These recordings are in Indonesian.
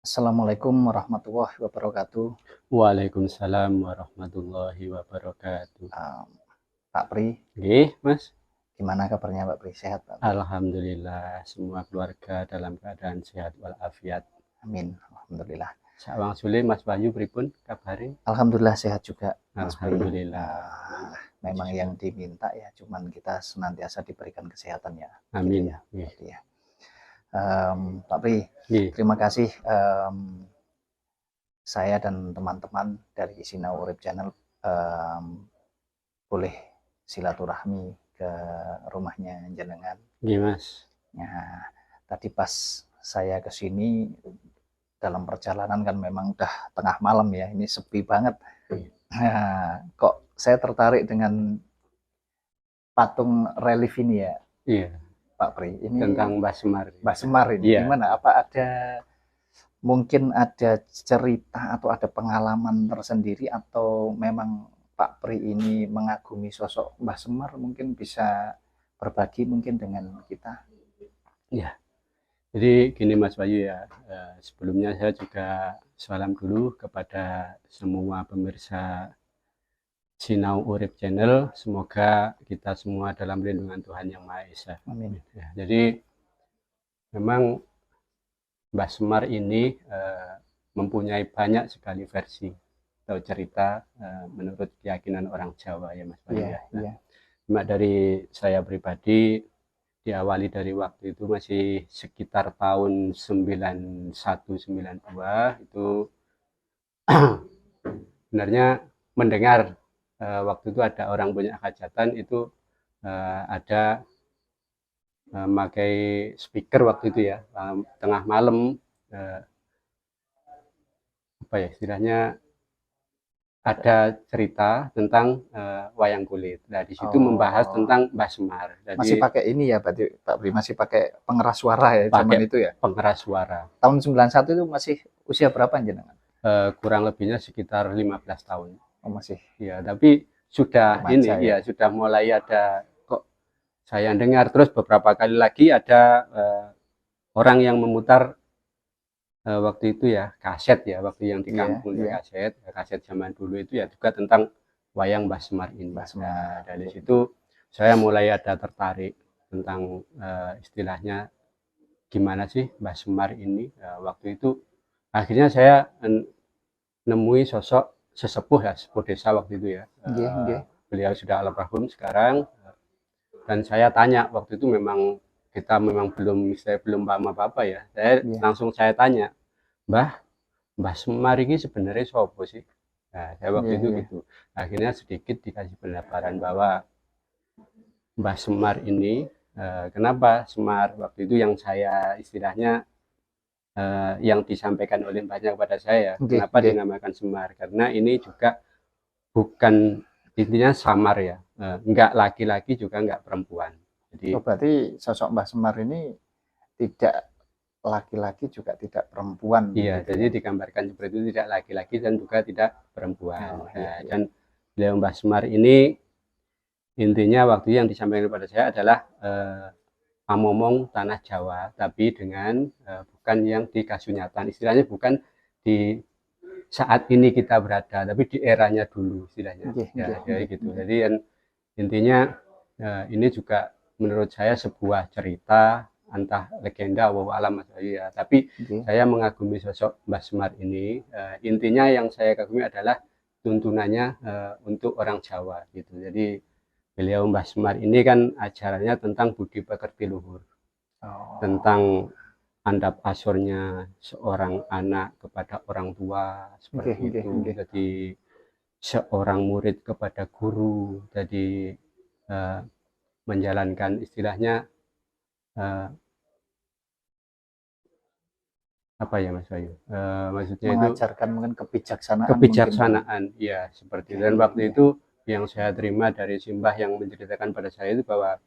Assalamualaikum warahmatullahi wabarakatuh. Waalaikumsalam warahmatullahi wabarakatuh. Eee, Pak Pri, Nggih, Mas. gimana kabarnya Pak Pri? Sehat Pak Pri? Alhamdulillah semua keluarga dalam keadaan sehat walafiat. Amin, alhamdulillah. Sawang sule Mas Bayu pripun kabare? Alhamdulillah sehat juga Mas Pri. Alhamdulillah. Memang yang diminta ya cuman kita senantiasa diberikan kesehatan ya, gitu Amin. ya, berarti ya. Pak Pri, Nggih. terima kasih, saya dan teman-teman dari Sinau Urip Channel, boleh silaturahmi ke rumahnya jenengan. Nggih, Mas. Nah, tadi pas saya ke sini dalam perjalanan kan memang udah tengah malam ya, ini sepi banget. Nah, kok saya tertarik dengan patung relief ini ya, Iya, Pak Pri. Ini tentang Mbah Semar. Mbah Semar ini Iya. gimana? Apa mungkin ada cerita atau ada pengalaman tersendiri atau memang Pak Pri ini mengagumi sosok Mbah Semar, mungkin bisa berbagi mungkin dengan kita? Iya. Jadi gini Mas Bayu ya, sebelumnya saya juga salam dulu kepada semua pemirsa Sinau Urip Channel. Semoga kita semua dalam lindungan Tuhan Yang Maha Esa. Amin. Ya, jadi memang Mbah Semar ini mempunyai banyak sekali versi atau cerita menurut keyakinan orang Jawa ya Mas Bayu ya. Iya. Cuma dari saya pribadi diawali dari waktu itu masih sekitar tahun 91-92 itu sebenarnya mendengar waktu itu ada orang punya hajatan itu ada memakai speaker waktu itu ya tengah malam apa ya istilahnya ada cerita tentang wayang kulit. Nah di situ membahas tentang Mbah Semar. Jadi, masih pakai ini ya berarti Pak Bri, masih pakai pengeras suara ya zaman itu ya? Pengeras suara. Tahun 91 itu masih usia berapa jenengan? Kurang lebihnya sekitar 15 tahun. Oh masih. Ya, tapi sudah remaja, ini ya sudah mulai ada kok saya dengar terus beberapa kali lagi ada orang yang memutar waktu itu ya kaset ya waktu yang di kampung kaset zaman dulu itu ya juga tentang wayang Mbah Semar ini. Nah, dari situ saya mulai ada tertarik tentang istilahnya gimana sih Mbah Semar ini. Waktu itu akhirnya saya nemui sosok sesepuh ya, sesepuh desa waktu itu ya. Beliau sudah almarhum sekarang dan saya tanya waktu itu memang kita memang belum paham apa-apa ya. Langsung saya tanya, Mbah Semar ini sebenarnya siapa sih? Nah, saya waktu itu gitu. Akhirnya sedikit dikasih pendaparan bahwa Mbah Semar ini kenapa Semar waktu itu yang saya istilahnya yang disampaikan oleh mbahnya kepada saya, kenapa dinamakan Semar? Karena ini juga bukan intinya samar ya, enggak laki-laki juga enggak perempuan. Jadi berarti sosok Mbah Semar ini tidak laki-laki juga tidak perempuan. Iya, jadi digambarkan seperti itu, tidak laki-laki dan juga tidak perempuan. Dan beliau Mbah Semar ini intinya waktu yang disampaikan kepada saya adalah pamomong tanah Jawa, tapi dengan bukan yang di Kasunyatan, istilahnya bukan di saat ini kita berada, tapi di eranya dulu istilahnya. Gitu. Jadi intinya ini juga menurut saya sebuah cerita entah legenda wallahu alam Mas Bayu ya, tapi saya mengagumi sosok Mbah Semar ini. Intinya yang saya kagumi adalah tuntunannya untuk orang Jawa gitu. Jadi beliau Mbah Semar ini kan ajarannya tentang budi pekerti luhur, tentang andap asurnya seorang anak kepada orang tua seperti itu. Jadi seorang murid kepada guru, jadi menjalankan istilahnya apa ya Mas Bayu? Maksudnya mengajarkan itu mungkin kebijaksanaan, ya seperti itu. Dan waktu itu yang saya terima dari simbah yang menceritakan pada saya itu bahwa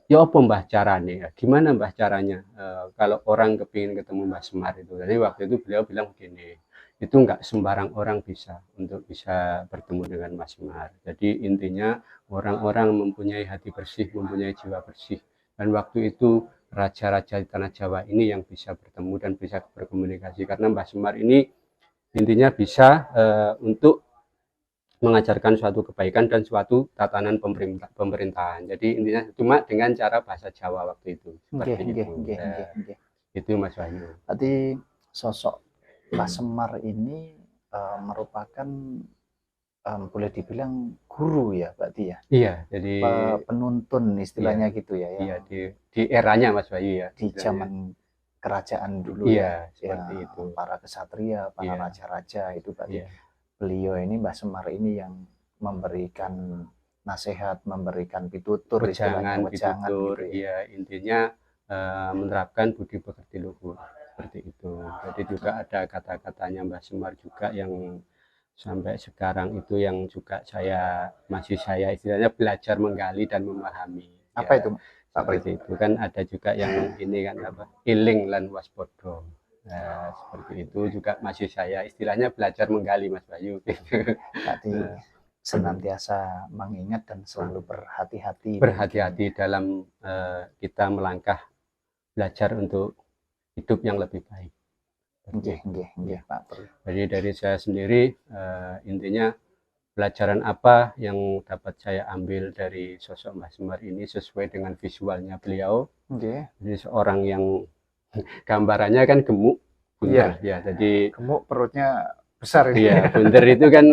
ya apa mbah caranya, gimana mbah caranya kalau orang kepingin ketemu Mbah Semar itu. Jadi waktu itu beliau bilang begini, itu enggak sembarang orang bisa bertemu dengan Mbah Semar. Jadi intinya orang-orang mempunyai hati bersih, mempunyai jiwa bersih. Dan waktu itu raja-raja di tanah Jawa ini yang bisa bertemu dan bisa berkomunikasi, karena Mbah Semar ini intinya bisa untuk mengajarkan suatu kebaikan dan suatu tatanan pemerintahan. Jadi intinya cuma dengan cara bahasa Jawa waktu itu seperti itu. Itu Mas Wahyu. Berarti sosok Mbah Semar ini merupakan boleh dibilang guru ya, berarti ya. Iya, jadi penuntun istilahnya iya, gitu ya. Iya, di eranya Mas Wahyu ya. Di zaman kerajaan dulu iya, ya. Seperti itu. Para kesatria, para raja-raja itu berarti beliau ini Mbah Semar ini yang memberikan nasihat, memberikan pitutur, wejangan gitu ya. Iya, intinya menerapkan budi pekerti luhur seperti itu. Jadi juga ada kata-katanya Mbah Semar juga yang sampai sekarang itu yang juga saya istilahnya belajar menggali dan memahami. Apa ya, itu Pak seperti itu kan ada juga yang ini kan apa, iling lan waspodo. Nah, seperti itu juga masih saya istilahnya belajar menggali Mas Bayu. Berarti senantiasa mengingat dan selalu berhati-hati dalam kita melangkah belajar untuk hidup yang lebih baik. Pak. Jadi dari saya sendiri intinya pelajaran apa yang dapat saya ambil dari sosok Mbah Semar ini sesuai dengan visualnya beliau. Jadi seorang yang gambarannya kan gemuk, bunder ya. Jadi gemuk, perutnya besar. Iya, bunder itu kan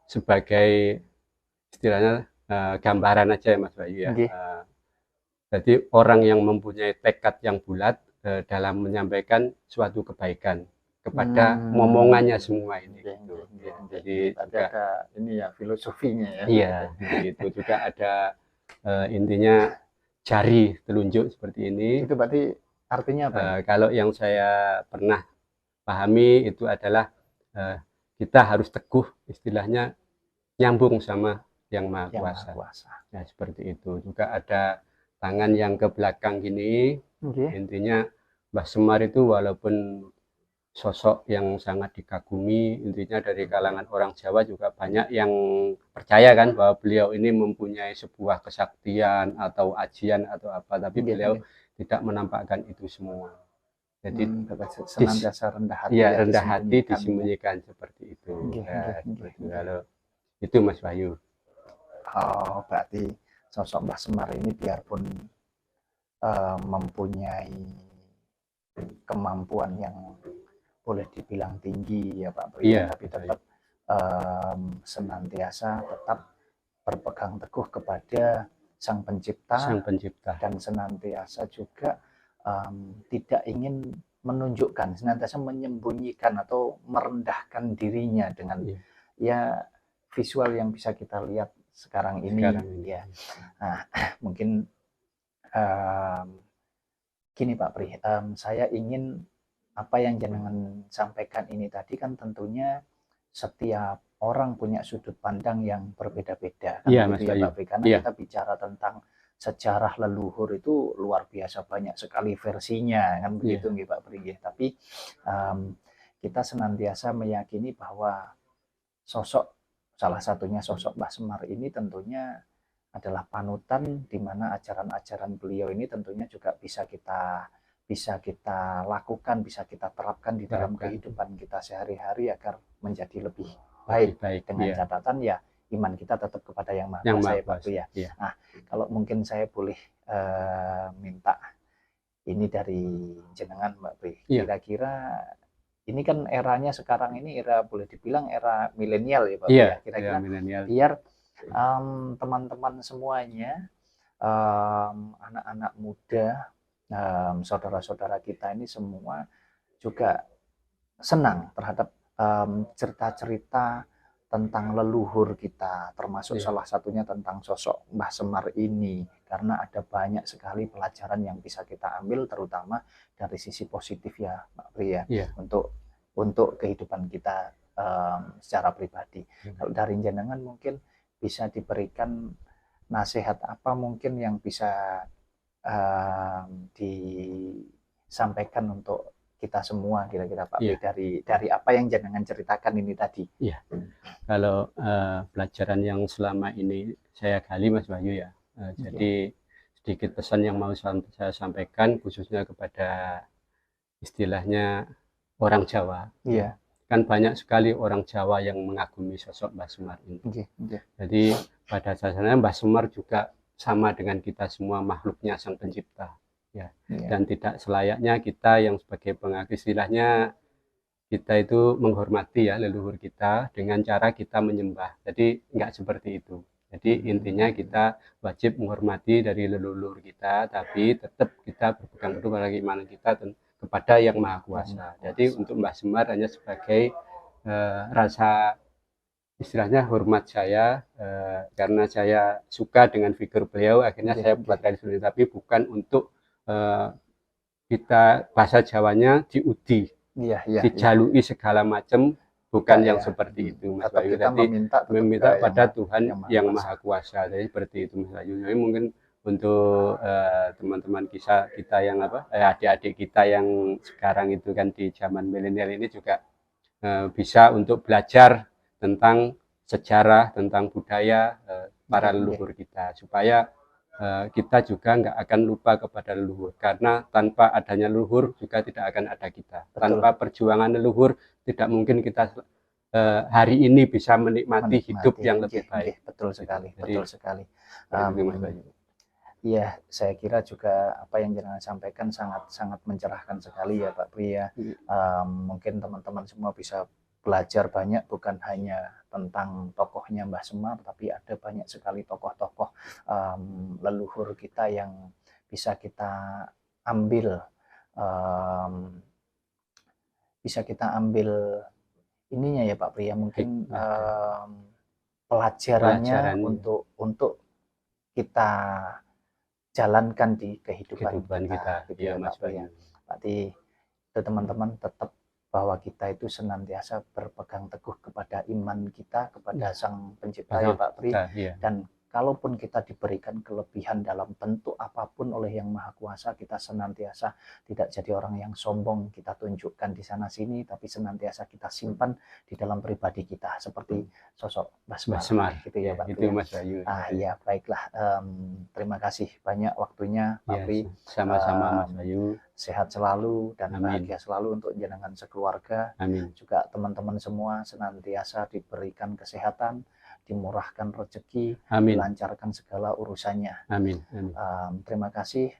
sebagai istilahnya gambaran aja ya Mas Bayu ya. Jadi orang yang mempunyai tekad yang bulat dalam menyampaikan suatu kebaikan kepada momongannya semua ini. Jadi ada ini ya filosofinya ya. Iya, itu juga ada intinya jari telunjuk seperti ini. Itu berarti artinya apa? Kalau yang saya pernah pahami itu adalah kita harus teguh, istilahnya nyambung sama yang Maha Kuasa. Nah, seperti itu. Juga ada tangan yang ke belakang gini. Intinya Mbah Semar itu walaupun sosok yang sangat dikagumi, intinya dari kalangan orang Jawa juga banyak yang percaya kan bahwa beliau ini mempunyai sebuah kesaktian atau ajian atau apa, tapi beliau tidak menampakkan itu semua. Jadi senantiasa rendah hati. Ya, rendah hati disembunyikan seperti itu. Kalau itu Mas Bayu. Oh, berarti sosok Mbah Semar ini biarpun mempunyai kemampuan yang boleh dibilang tinggi ya Pak Pri, tapi tetap senantiasa tetap berpegang teguh kepada Sang Pencipta, dan senantiasa juga tidak ingin menunjukkan, senantiasa menyembunyikan atau merendahkan dirinya dengan ya visual yang bisa kita lihat sekarang ini. Ya. Nah, mungkin gini Pak Pri, saya ingin apa yang jenengan sampaikan ini tadi kan tentunya setiap orang punya sudut pandang yang berbeda-beda kan, gitu ya Pak Pri, karena kita bicara tentang sejarah leluhur itu luar biasa banyak sekali versinya kan, begitu nggih Pak Pri. Tapi kita senantiasa meyakini bahwa salah satunya sosok Mbah Semar ini tentunya adalah panutan, di mana ajaran-ajaran beliau ini tentunya juga bisa kita lakukan, bisa kita terapkan di dalam kehidupan kita sehari-hari agar menjadi lebih baik, dengan catatan ya iman kita tetap kepada Yang Maha Kuasa ya Pak ya. Nah, kalau mungkin saya boleh minta ini dari jenengan Mbak Pri, kira-kira ini kan eranya sekarang ini era boleh dibilang era milenial ya Pak Pri, kira-kira biar teman-teman semuanya, anak-anak muda, saudara-saudara kita ini semua juga senang terhadap cerita-cerita tentang leluhur kita, termasuk salah satunya tentang sosok Mbah Semar ini, karena ada banyak sekali pelajaran yang bisa kita ambil, terutama dari sisi positif ya Pak Pri ya, untuk kehidupan kita secara pribadi. Kalau dari jenengan mungkin bisa diberikan nasihat apa mungkin yang bisa disampaikan untuk kita semua kira-kira Pak Pri, dari apa yang jenengan ceritakan ini tadi. Kalau pelajaran yang selama ini saya gali Mas Bayu ya, jadi sedikit pesan yang mau saya sampaikan khususnya kepada istilahnya orang Jawa. Iya. Kan banyak sekali orang Jawa yang mengagumi sosok Mbah Semar ini. Jadi pada dasarnya Mbah Semar juga sama dengan kita semua, makhluknya Sang Pencipta, ya. Dan tidak selayaknya kita yang sebagai pengagum, istilahnya kita itu menghormati ya leluhur kita dengan cara kita menyembah. Jadi enggak seperti itu. Jadi intinya kita wajib menghormati dari leluhur kita, tapi tetap kita berpegang teguh pada keimanan kita kepada Yang Maha Kuasa. Jadi untuk Mbah Semar hanya sebagai rasa istilahnya hormat saya, karena saya suka dengan figur beliau, akhirnya saya buat tradisi, tapi bukan untuk kita bahasa Jawanya diudi, dijalui segala macam, bukan yang seperti itu, Mas Bayu. Kita meminta pada Tuhan yang Maha Kuasa. Jadi seperti itu, Mas Bayu. Jadi mungkin untuk teman-teman kita yang adik-adik kita yang sekarang itu kan di zaman milenial ini juga bisa untuk belajar tentang sejarah, tentang budaya para leluhur kita, supaya kita juga nggak akan lupa kepada leluhur, karena tanpa adanya leluhur juga tidak akan ada kita. Tanpa perjuangan leluhur tidak mungkin kita hari ini bisa menikmati hidup yang lebih baik. Betul sekali. Iya, saya kira juga apa yang jenengan sampaikan sangat mencerahkan sekali ya Pak Pri ya. Mungkin teman-teman semua bisa belajar banyak, bukan hanya tentang tokohnya Mbah Semar, tapi ada banyak sekali tokoh-tokoh leluhur kita yang bisa kita ambil ininya ya Pak Pri ya, mungkin pelajarannya untuk kita jalankan di kehidupan kita gitu ya Mas Pri ya. Berarti itu teman-teman tetap bahwa kita itu senantiasa berpegang teguh kepada iman kita kepada Sang Pencipta ya Pak Pri. Dan kalaupun kita diberikan kelebihan dalam bentuk apapun oleh Yang Maha Kuasa, kita senantiasa tidak jadi orang yang sombong, kita tunjukkan di sana sini, tapi senantiasa kita simpan di dalam pribadi kita, seperti sosok Mbah Semar gitu ya Pak Pri. Itu Mas Bayu. Ya baiklah, terima kasih banyak waktunya Pak Pri. Sama-sama Mas Bayu. Sehat selalu dan bahagia selalu untuk jenengan sekeluarga. Amin. Juga teman-teman semua senantiasa diberikan kesehatan, dimurahkan rezeki, dilancarkan segala urusannya. Amin. Terima kasih.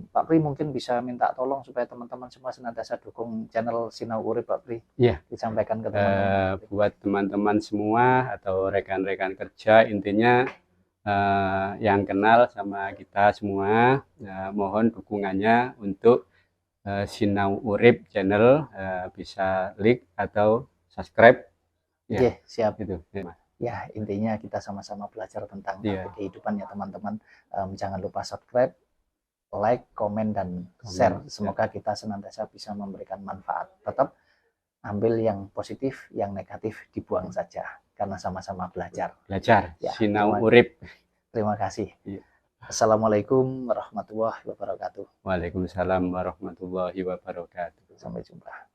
Pak Pri mungkin bisa minta tolong supaya teman-teman semua senantiasa dukung channel Sinau Urip Pak Pri. Iya. Disampaikan ke teman-teman. Buat teman-teman semua atau rekan-rekan kerja, intinya yang kenal sama kita semua, mohon dukungannya untuk Sinau Urip channel, bisa like atau subscribe. Siap itu. Ya, intinya kita sama-sama belajar tentang kehidupan ya teman-teman. Jangan lupa subscribe, like, komen, dan share. Semoga kita senantiasa bisa memberikan manfaat. Tetap ambil yang positif, yang negatif dibuang saja. Karena sama-sama belajar. Ya, Sinau Urip. Terima kasih. Assalamualaikum warahmatullahi wabarakatuh. Waalaikumsalam warahmatullahi wabarakatuh. Sampai jumpa.